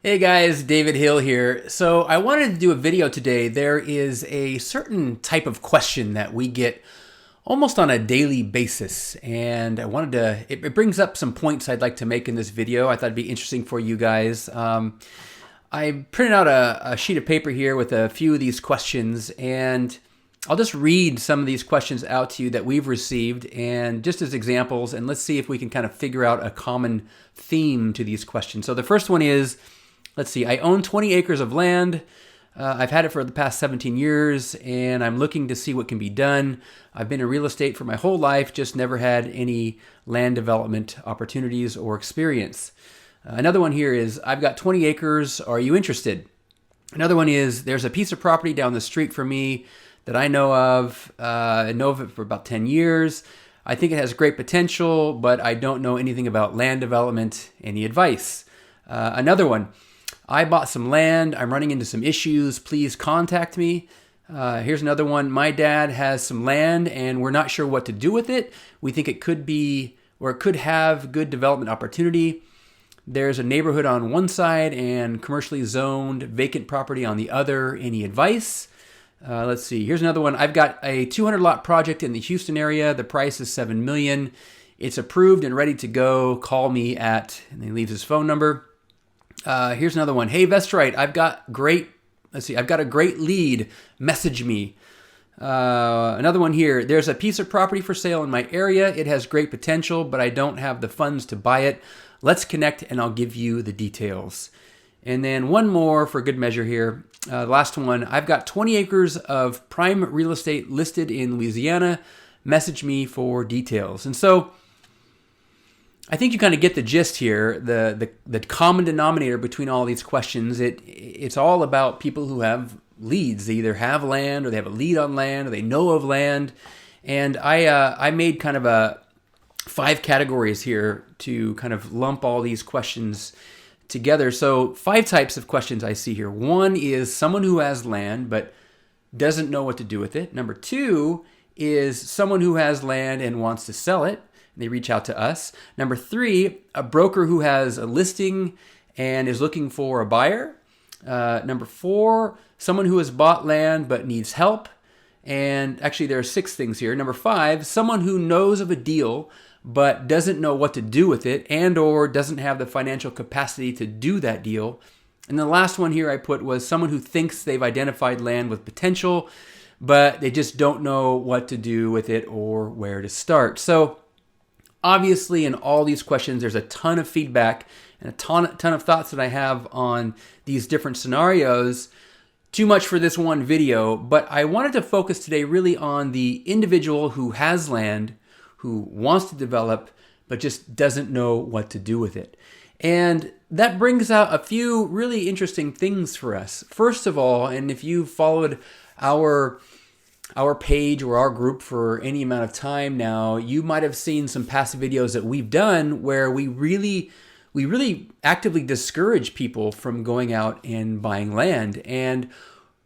Hey guys, David Hill here. So I wanted to do a video today. There is a certain type of question that we get almost on a daily basis, and I wanted to, it brings up some points I'd like to make in this video. I thought it'd be interesting for you guys. I printed out a sheet of paper here with a few of these questions, and I'll just read some of these questions out to you that we've received, and just as examples, and let's see if we can kind of figure out a common theme to these questions. So the first one is, let's see, I own 20 acres of land. I've had it for the past 17 years, and I'm looking to see what can be done. I've been in real estate for my whole life, just never had any land development opportunities or experience. Another one here is, I've got 20 acres. Are you interested? Another one is, there's a piece of property down the street from me that I know of. I know of it for about 10 years. I think it has great potential, but I don't know anything about land development. Any advice? Another one, I bought some land. I'm running into some issues. Please contact me. Here's another one. My dad has some land and we're not sure what to do with it. We think it could be, or it could have good development opportunity. There's a neighborhood on one side and commercially zoned vacant property on the other. Any advice? Let's see. Here's another one. I've got a 200 lot project in the Houston area. The price is $7 million. It's approved and ready to go. Call me at, and he leaves his phone number. Here's another one. Hey, Vestrite, I've got a great lead. Message me. Another one here. There's a piece of property for sale in my area. It has great potential, but I don't have the funds to buy it. Let's connect and I'll give you the details. And then one more for good measure here. Last one. I've got 20 acres of prime real estate listed in Louisiana. Message me for details. And so I think you kind of get the gist here, the common denominator between all these questions. It's all about people who have leads. They either have land or they have a lead on land or they know of land. And I made kind of 5 categories here to kind of lump all these questions together. So 5 types of questions I see here. One is someone who has land but doesn't know what to do with it. Number 2 is someone who has land and wants to sell it. They reach out to us. Number 3, a broker who has a listing and is looking for a buyer. Number 4, someone who has bought land but needs help. And actually there are 6 things here. Number 5, someone who knows of a deal but doesn't know what to do with it and or doesn't have the financial capacity to do that deal. And the last one here I put was someone who thinks they've identified land with potential, but they just don't know what to do with it or where to start. So obviously, in all these questions, there's a ton of feedback and a ton of thoughts that I have on these different scenarios. Too much for this one video, but I wanted to focus today really on the individual who has land, who wants to develop, but just doesn't know what to do with it. And that brings out a few really interesting things for us. First of all, and if you followed our page or our group for any amount of time now, you might have seen some past videos that we've done where we really actively discourage people from going out and buying land. And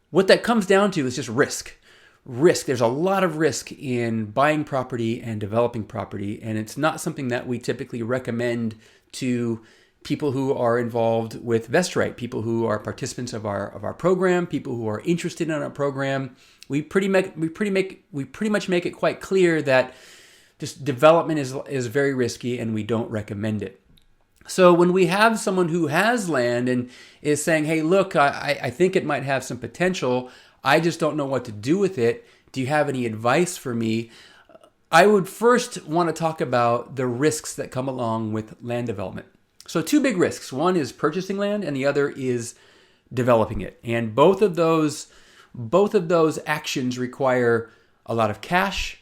what that comes down to is just risk. There's a lot of risk in buying property and developing property, and it's not something that we typically recommend to people who are involved with Vestrite, people who are participants of our program, people who are interested in our program. We pretty much make it quite clear that just development is very risky and we don't recommend it. So when we have someone who has land and is saying, hey, look, I think it might have some potential, I just don't know what to do with it. Do you have any advice for me? I would first want to talk about the risks that come along with land development. So 2 big risks. One is purchasing land and the other is developing it. And both of those actions require a lot of cash,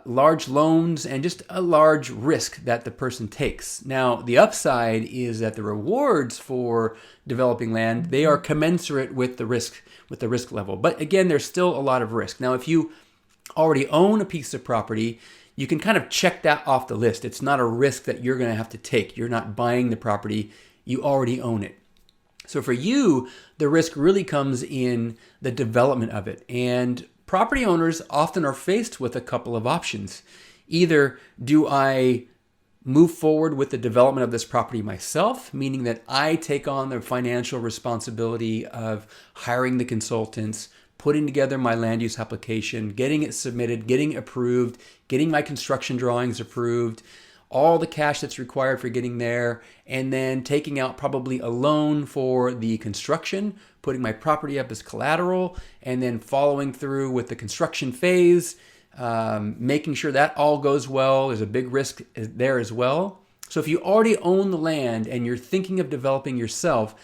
large loans, and just a large risk that the person takes. Now, the upside is that the rewards for developing land, they are commensurate with the risk level. But again, there's still a lot of risk. Now, if you already own a piece of property, you can kind of check that off the list. It's not a risk that you're going to have to take. You're not buying the property. You already own it. So for you, the risk really comes in the development of it. And property owners often are faced with a couple of options. Either do I move forward with the development of this property myself, meaning that I take on the financial responsibility of hiring the consultants, putting together my land use application, getting it submitted, getting it approved, getting my construction drawings approved, all the cash that's required for getting there, and then taking out probably a loan for the construction, putting my property up as collateral, and then following through with the construction phase, making sure that all goes well. There's a big risk there as well. So if you already own the land and you're thinking of developing yourself,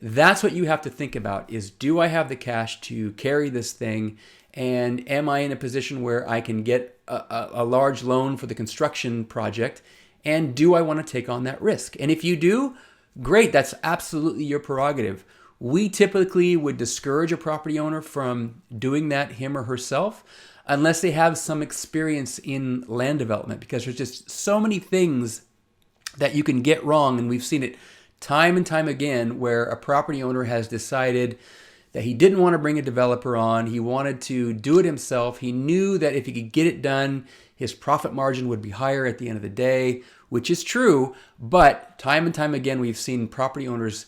that's what you have to think about is, do I have the cash to carry this thing? And am I in a position where I can get a large loan for the construction project? And do I want to take on that risk? And if you do, great, that's absolutely your prerogative. We typically would discourage a property owner from doing that him or herself unless they have some experience in land development, because there's just so many things that you can get wrong. And we've seen it time and time again where a property owner has decided that he didn't want to bring a developer on. He wanted to do it himself. He knew that if he could get it done, his profit margin would be higher at the end of the day, which is true. But time and time again, we've seen property owners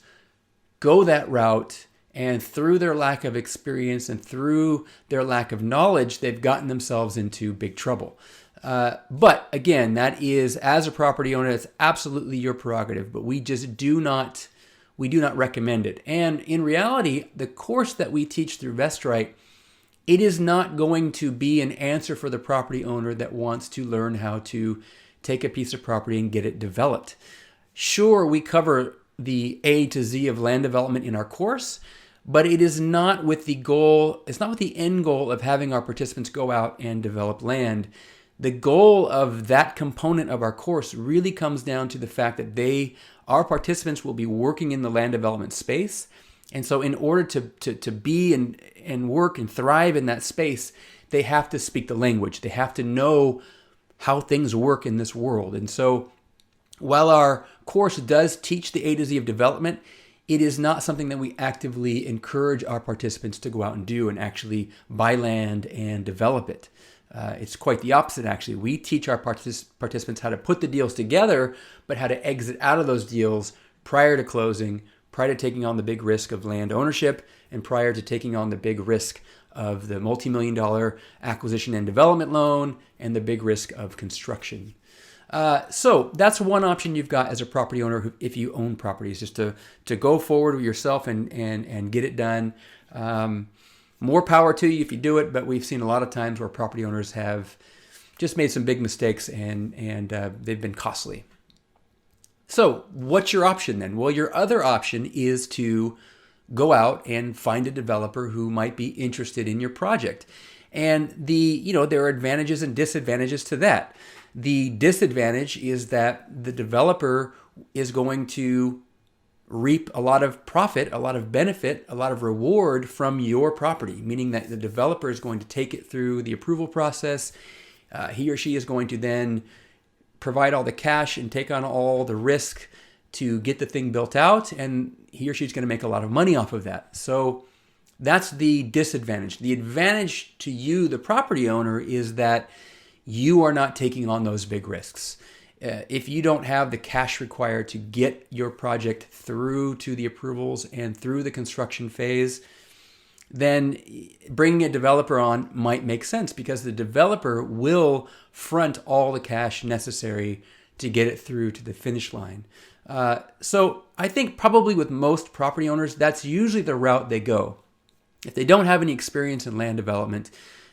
go that route, and through their lack of experience and through their lack of knowledge, they've gotten themselves into big trouble. But again, that is, as a property owner, it's absolutely your prerogative, but we just do not recommend it. And in reality, the course that we teach through VestRight, it is not going to be an answer for the property owner that wants to learn how to take a piece of property and get it developed. Sure, we cover the A to Z of land development in our course, but it is not with the goal, it's not with the end goal of having our participants go out and develop land. The goal of that component of our course really comes down to the fact that our participants will be working in the land development space. And so in order to be and work and thrive in that space, they have to speak the language. They have to know how things work in this world. And so while our course does teach the A to Z of development, it is not something that we actively encourage our participants to go out and do and actually buy land and develop it. It's quite the opposite, actually. We teach our participants how to put the deals together, but how to exit out of those deals prior to closing, prior to taking on the big risk of land ownership, and prior to taking on the big risk of the multi-million-dollar acquisition and development loan and the big risk of construction. So that's one option you've got as a property owner if you own properties, just to go forward with yourself and get it done. More power to you if you do it, but we've seen a lot of times where property owners have just made some big mistakes and they've been costly. So what's your option then? Well, your other option is to go out and find a developer who might be interested in your project. And there are advantages and disadvantages to that. The disadvantage is that the developer is going to reap a lot of profit, a lot of benefit, a lot of reward from your property, meaning that the developer is going to take it through the approval process. He or she is going to then provide all the cash and take on all the risk to get the thing built out, and he or she is going to make a lot of money off of that. So that's the disadvantage. The advantage to you, the property owner, is that you are not taking on those big risks. If you don't have the cash required to get your project through to the approvals and through the construction phase, then bringing a developer on might make sense because the developer will front all the cash necessary to get it through to the finish line. So I think probably with most property owners, that's usually the route they go. If they don't have any experience in land development,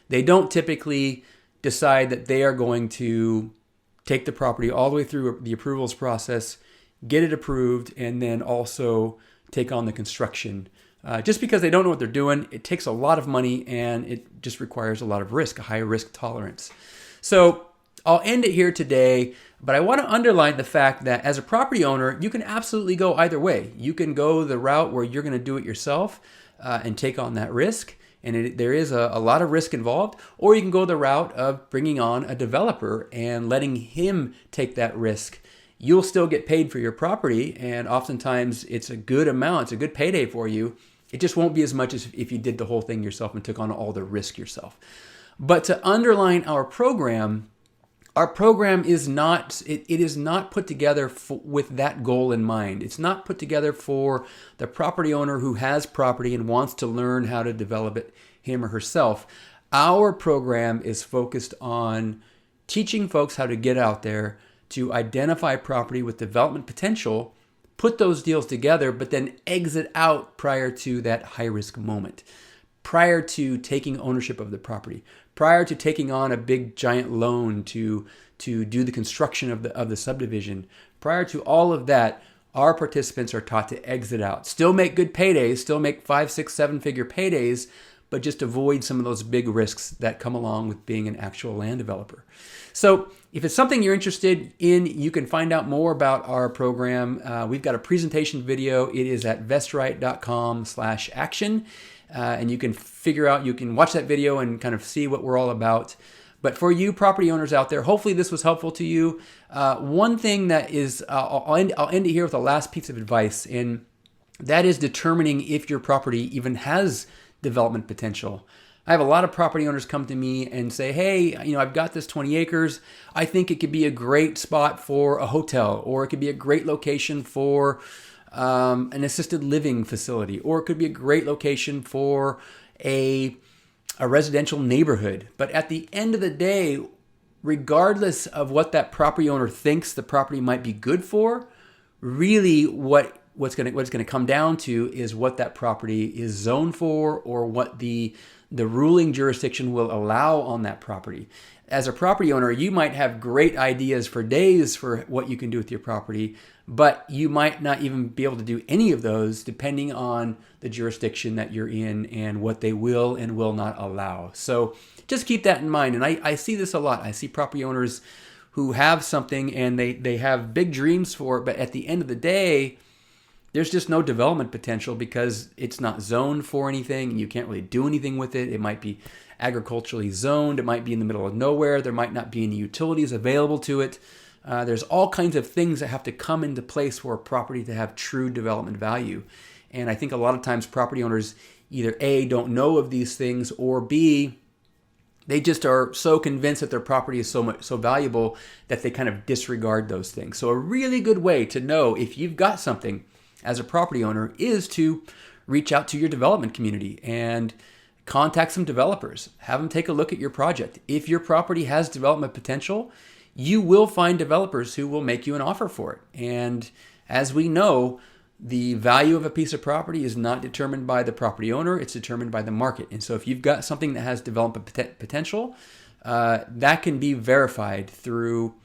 they don't typically decide that they are going to take the property all the way through the approvals process, get it approved, and then also take on the construction. Just because they don't know what they're doing, it takes a lot of money and it just requires a lot of risk, a high risk tolerance. So I'll end it here today, but I want to underline the fact that as a property owner, you can absolutely go either way. You can go the route where you're going to do it yourself and take on that risk. And there is a lot of risk involved, or you can go the route of bringing on a developer and letting him take that risk. You'll still get paid for your property, and oftentimes it's a good amount, it's a good payday for you. It just won't be as much as if you did the whole thing yourself and took on all the risk yourself. But to underline our program, Our program is not, it is not put together with that goal in mind. It's not put together for the property owner who has property and wants to learn how to develop it him or herself. Our program is focused on teaching folks how to get out there to identify property with development potential, put those deals together, but then exit out prior to that high-risk moment, prior to taking ownership of the property, prior to taking on a big giant loan to do the construction of the subdivision. Prior to all of that, our participants are taught to exit out. Still make good paydays, still make 5, 6, 7-figure paydays, but just avoid some of those big risks that come along with being an actual land developer. So if it's something you're interested in, you can find out more about our program. We've got a presentation video. It is at vestright.com/action. And you can you can watch that video and kind of see what we're all about. But for you property owners out there, hopefully this was helpful to you. One thing that is, I'll end it here with a last piece of advice, and that is determining if your property even has development potential. I have a lot of property owners come to me and say, hey, I've got this 20 acres. I think it could be a great spot for a hotel, or it could be a great location for an assisted living facility, or it could be a great location for a residential neighborhood. But at the end of the day, regardless of what that property owner thinks the property might be good for, really what's going to come down to is what that property is zoned for, or what the ruling jurisdiction will allow on that property. As a property owner, you might have great ideas for days for what you can do with your property, but you might not even be able to do any of those depending on the jurisdiction that you're in and what they will and will not allow. So just keep that in mind. And I see this a lot. I see property owners who have something and they have big dreams for it, but at the end of the day, there's just no development potential because it's not zoned for anything and you can't really do anything with it. It might be agriculturally zoned. It might be in the middle of nowhere. There might not be any utilities available to it. There's all kinds of things that have to come into place for a property to have true development value. And I think a lot of times property owners either A, don't know of these things, or B, they just are so convinced that their property is so valuable that they kind of disregard those things. So a really good way to know if you've got something as a property owner is to reach out to your development community and contact some developers. Have them take a look at your project. If your property has development potential, you will find developers who will make you an offer for it. And as we know, the value of a piece of property is not determined by the property owner, it's determined by the market. And so if you've got something that has development potential, that can be verified through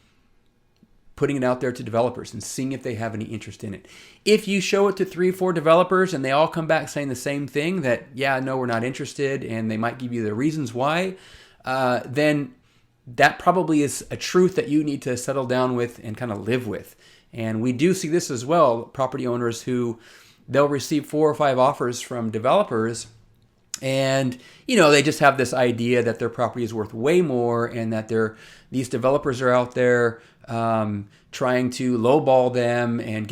putting it out there to developers and seeing if they have any interest in it. If you show it to 3 or 4 developers and they all come back saying the same thing, that, yeah, no, we're not interested, and they might give you the reasons why, then that probably is a truth that you need to settle down with and kind of live with. And we do see this as well, property owners who they'll receive 4 or 5 offers from developers, and they just have this idea that their property is worth way more, and that these developers are out there trying to lowball them and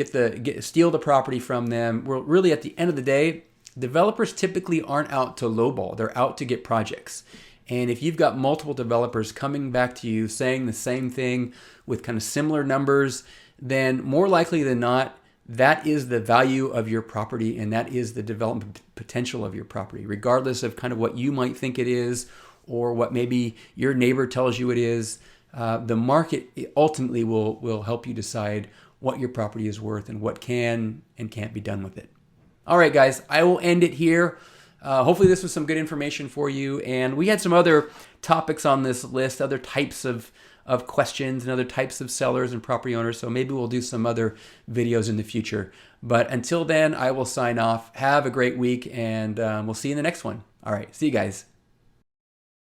steal the property from them. Well, really, at the end of the day, developers typically aren't out to lowball; they're out to get projects. And if you've got multiple developers coming back to you saying the same thing with kind of similar numbers, then more likely than not, that is the value of your property and that is the development potential of your property, regardless of kind of what you might think it is or what maybe your neighbor tells you it is. The market ultimately will help you decide what your property is worth and what can and can't be done with it. All right, guys, I will end it here. Hopefully this was some good information for you. And we had some other topics on this list, other types of questions and other types of sellers and property owners. So maybe we'll do some other videos in the future. But until then, I will sign off. Have a great week, and we'll see you in the next one. All right. See you guys.